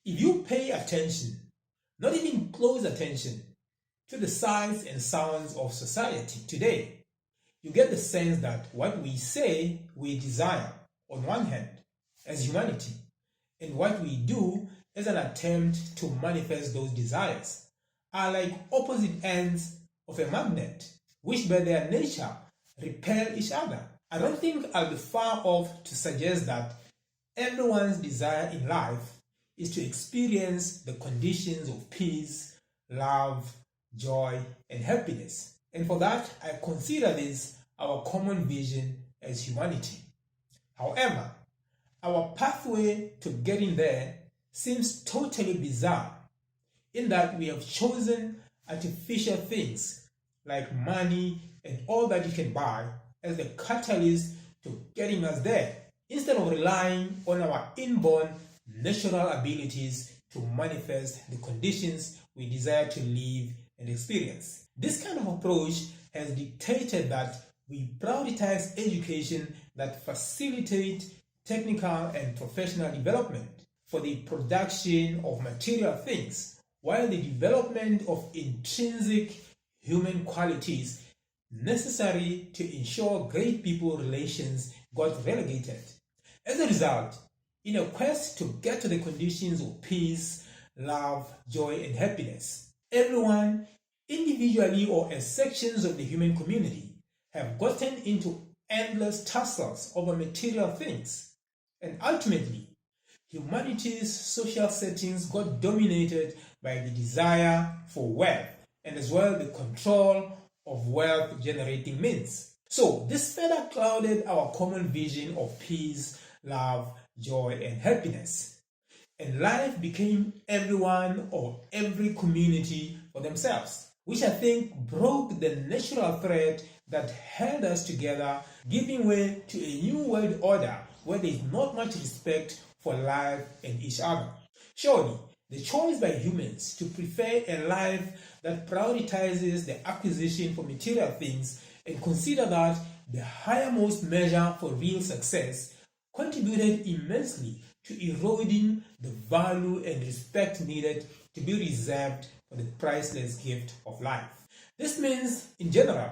If you pay attention, not even close attention, to the sights and sounds of society today, you get the sense that what we say we desire, on one hand, as humanity, and what we do as an attempt to manifest those desires, are like opposite ends of a magnet, which by their nature repel each other. I don't think I'll be far off to suggest that everyone's desire in life is to experience the conditions of peace, love, joy, and happiness. And for that, I consider this our common vision as humanity. However, our pathway to getting there seems totally bizarre in that we have chosen artificial things like money and all that you can buy as the catalyst to getting us there, instead of relying on our inborn natural abilities to manifest the conditions we desire to live and experience. This kind of approach has dictated that we prioritize education that facilitate technical and professional development for the production of material things, while the development of intrinsic human qualities necessary to ensure great people relations got relegated. As a result, in a quest to get to the conditions of peace, love, joy, and happiness, everyone, individually or as sections of the human community, have gotten into endless tussles over material things. And ultimately, humanity's social settings got dominated by the desire for wealth and as well the control of wealth generating means. So this further clouded our common vision of peace, love, joy, and happiness. And life became everyone or every community for themselves, which I think broke the natural thread that held us together, giving way to a new world order where there is not much respect for life and each other. Surely, the choice by humans to prefer a life that prioritizes the acquisition for material things and consider that the highermost measure for real success contributed immensely to eroding the value and respect needed to be reserved for the priceless gift of life. This means, in general,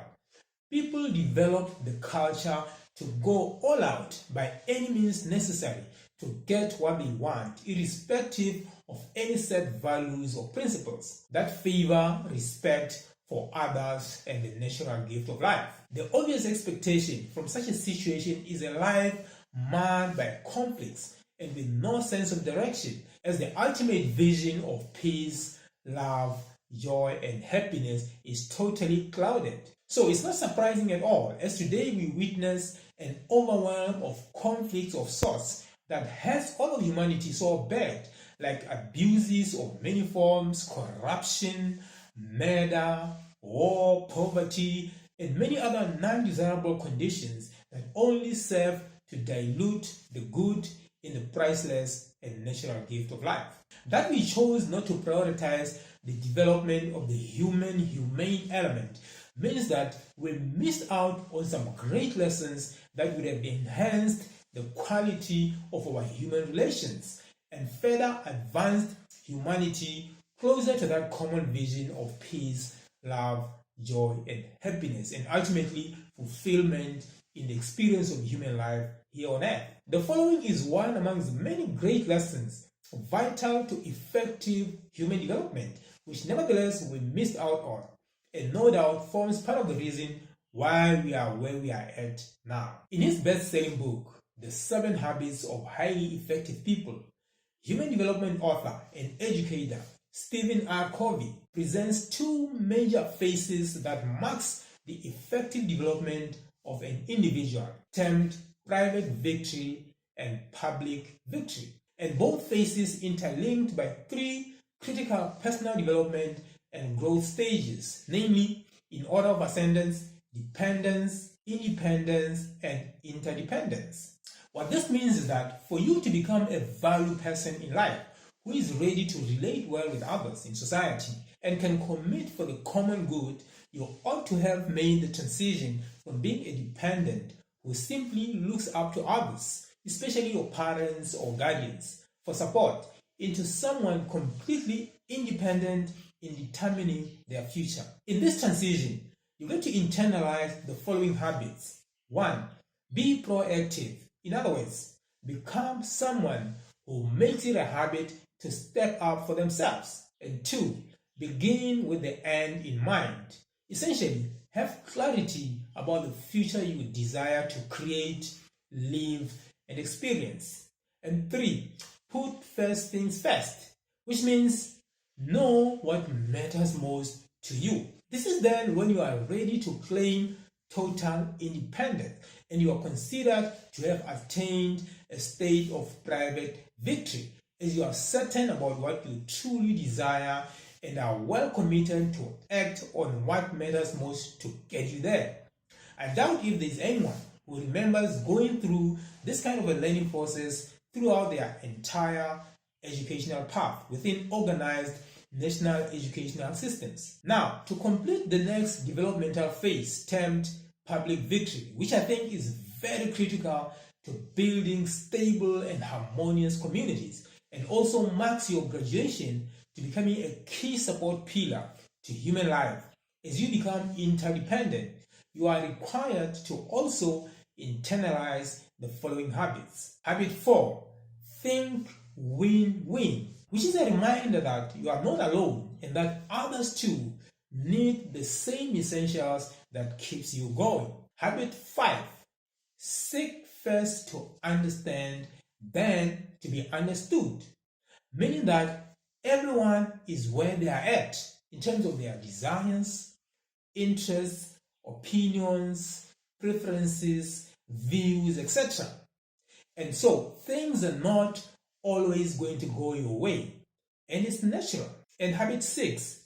people developed the culture to go all out by any means necessary to get what they want, irrespective of any set values or principles that favor respect for others and the natural gift of life. The obvious expectation from such a situation is a life marred by conflicts and with no sense of direction, as the ultimate vision of peace, love, joy, and happiness is totally clouded. So it's not surprising at all, as today we witness an overwhelm of conflicts of sorts that has all of humanity so bad, like abuses of many forms, corruption, murder, war, poverty, and many other non-desirable conditions that only serve to dilute the good in the priceless and natural gift of life. That we chose not to prioritize the development of the humane element means that we missed out on some great lessons that would have enhanced the quality of our human relations and further advanced humanity closer to that common vision of peace, love, joy, and happiness, and ultimately fulfillment in the experience of human life here on earth. The following is one amongst many great lessons vital to effective human development, which nevertheless we missed out on, and no doubt forms part of the reason why we are where we are at now. In his best-selling book, The 7 Habits of Highly Effective People, human development author and educator Stephen R. Covey presents two major phases that marks the effective development of an individual, termed private victory and public victory, and both phases interlinked by 3 critical personal development and growth stages, namely in order of ascendance, dependence, independence, and interdependence. What this means is that for you to become a valued person in life who is ready to relate well with others in society and can commit for the common good, you ought to have made the transition from being a dependent who simply looks up to others, especially your parents or guardians, for support, into someone completely independent in determining their future. In this transition, you get to internalize the following habits. 1. Be proactive. In other words, become someone who makes it a habit to step up for themselves. And 2. Begin with the end in mind. Essentially, have clarity about the future you desire to create, live, and experience. And 3. Put first things first, which means know what matters most to you. This is then when you are ready to claim total independence and you are considered to have attained a state of private victory, as you are certain about what you truly desire and are well committed to act on what matters most to get you there. I doubt if there is anyone who remembers going through this kind of a learning process throughout their entire educational path within organized national educational systems. Now, to complete the next developmental phase termed public victory, which I think is very critical to building stable and harmonious communities, and also marks your graduation to becoming a key support pillar to human life. As you become interdependent, you are required to also internalize the following habits. Habit 4, think win-win, which is a reminder that you are not alone and that others too need the same essentials that keeps you going. Habit 5, seek first to understand, then to be understood, meaning that everyone is where they are at in terms of their desires, interests, opinions, preferences, views, etc. And so things are not always going to go your way, and it's natural. And habit 6,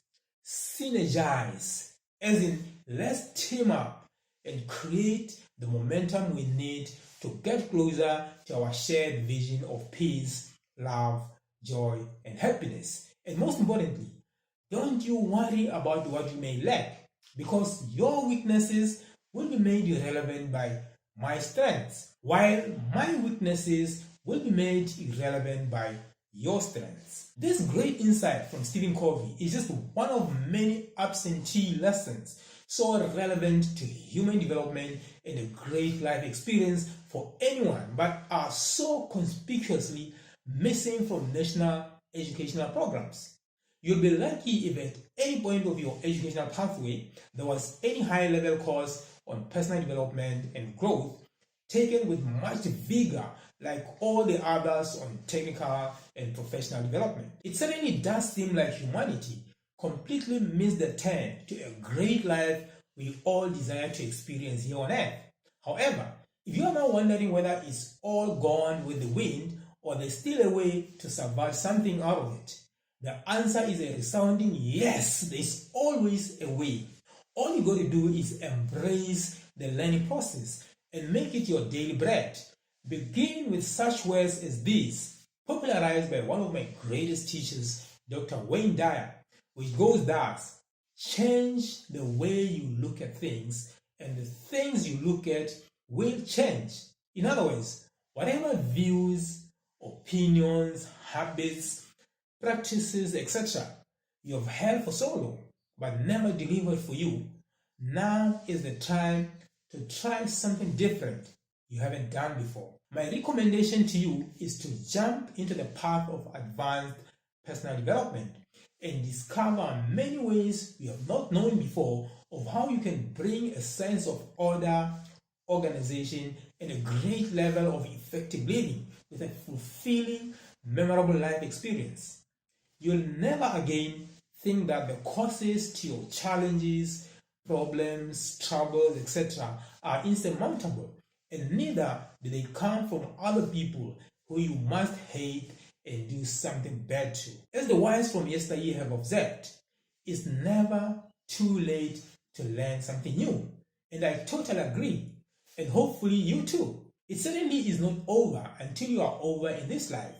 synergize, as in let's team up and create the momentum we need to get closer to our shared vision of peace, love, joy, and happiness. And most importantly, don't you worry about what you may lack, because your weaknesses will be made irrelevant by my strengths, while my weaknesses will be made irrelevant by your strengths. This great insight from Stephen Covey is just one of many absentee lessons so relevant to human development and a great life experience for anyone, but are so conspicuously missing from national educational programs. You'll be lucky if at any point of your educational pathway there was any high-level course on personal development and growth taken with much vigor like all the others on technical and professional development. It certainly does seem like humanity completely missed the turn to a great life we all desire to experience here on earth. However, if you are now wondering whether it's all gone with the wind or there's still a way to salvage something out of it, the answer is a resounding yes, there's always a way. All you got to do is embrace the learning process and make it your daily bread. Begin with such words as these, popularized by one of my greatest teachers, Dr. Wayne Dyer, which goes thus: change the way you look at things, and the things you look at will change. In other words, whatever views, opinions, habits, practices, etc. you have held for so long but never delivered for you, now is the time to try something different you haven't done before. My recommendation to you is to jump into the path of advanced personal development and discover many ways you have not known before of how you can bring a sense of order, organization, and a great level of effective living with a fulfilling, memorable life experience. You'll never again think that the causes to your challenges, problems, troubles, etc. are insurmountable, and neither do they come from other people who you must hate and do something bad to. As the wise from yesteryear have observed, it's never too late to learn something new. And I totally agree. And hopefully you too. It certainly is not over until you are over in this life.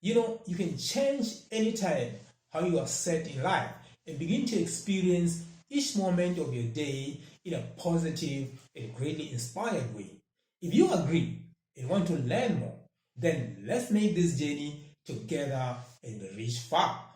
You can change anytime how you are set in life and begin to experience each moment of your day in a positive and greatly inspired way. If you agree and want to learn more, then let's make this journey together and reach far.